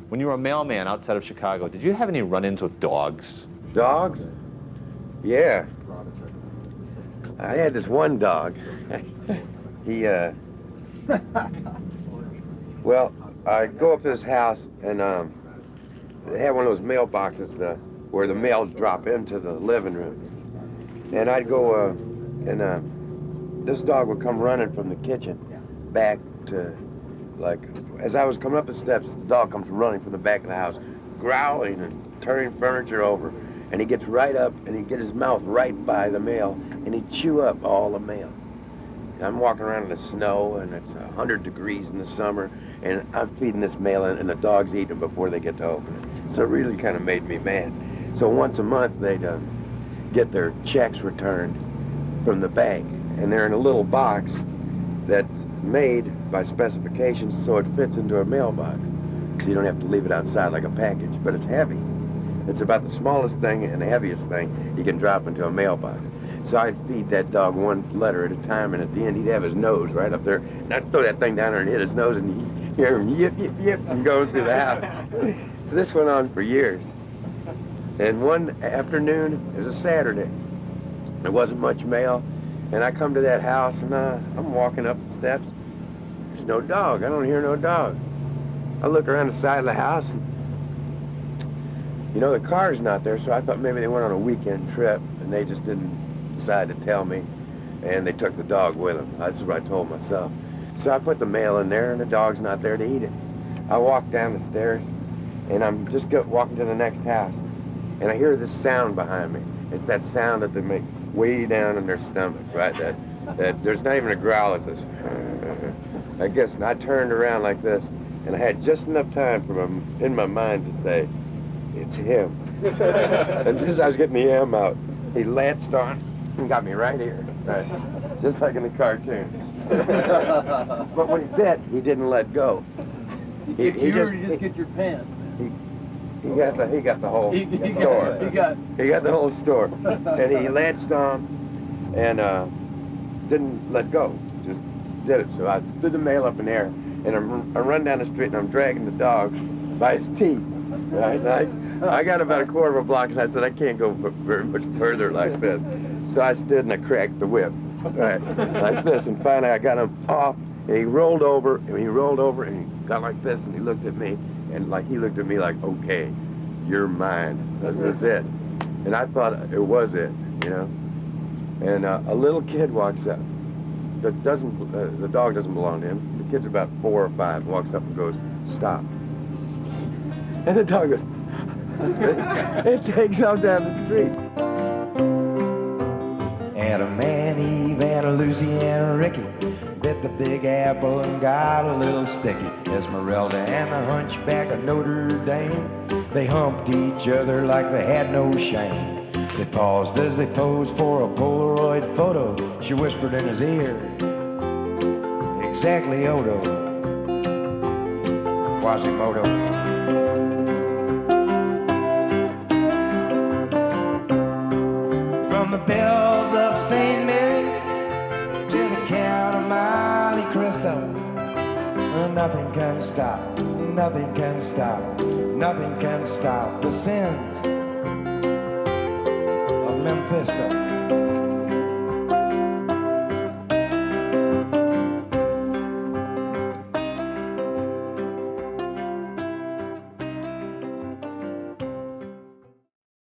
When you were a mailman outside of Chicago, did you have any run-ins with dogs? Dogs? Yeah. I had this one dog. He, well, I'd go up to this house and they had one of those mailboxes where the mail drop into the living room. And I'd go and this dog would come running from the kitchen back to, like, as I was coming up the steps, the dog comes running from the back of the house, growling and turning furniture over. And he gets right up and he get his mouth right by the mail and he'd chew up all the mail. And I'm walking around in the snow and it's 100 degrees in the summer and I'm feeding this mail and the dog's eating it before they get to open it. So it really kind of made me mad. So once a month they'd get their checks returned from the bank and they're in a little box that's made by specifications so it fits into a mailbox. So you don't have to leave it outside like a package, but it's heavy. It's about the smallest thing and the heaviest thing you can drop into a mailbox. So I'd feed that dog one letter at a time, and at the end he'd have his nose right up there. And I'd throw that thing down there and hit his nose, and you'd hear him yip, yip, yip, and going through the house. So this went on for years. And one afternoon, it was a Saturday. There wasn't much mail, and I come to that house, and I'm walking up the steps. There's no dog. I don't hear no dog. I look around the side of the house, and you know, the car's not there, so I thought maybe they went on a weekend trip, and they just didn't decide to tell me, and they took the dog with them. That's what I told myself. So I put the mail in there, and the dog's not there to eat it. I walk down the stairs, and I'm just walking to the next house, and I hear this sound behind me. It's that sound that they make way down in their stomach, right? That there's not even a growl, it's this, I guess, and I turned around like this, and I had just enough time in my mind to say, it's him. And just as I was getting the M out, he latched on and got me right here, right? Just like in the cartoons. But when he bit, he didn't let go. He just get your pants. He got the whole store. He got the whole store, and he latched on and didn't let go. Just did it. So I threw the mail up in the air, and I run down the street, and I'm dragging the dog by his teeth. Right? I got about a quarter of a block, and I said, I can't go very much further like this. So I stood and I cracked the whip, right, like this. And finally, I got him off, and he rolled over, and he got like this, and he looked at me, and like he looked at me like, okay, you're mine. This is it. And I thought it was it, you know. And a little kid walks up. The dog doesn't belong to him. The kid's about 4 or 5. Walks up and goes, stop. And the dog goes, it takes off down the street. Adam and Eve and a Lucy and a Ricky bit the Big Apple and got a little sticky. Esmeralda and the Hunchback of Notre Dame, they humped each other like they had no shame. They paused as they posed for a Polaroid photo. She whispered in his ear, exactly Odo, Quasimodo. From the bells of St. Mary's to the Count of Monte Cristo, nothing can stop, nothing can stop, nothing can stop the sins of Mephisto.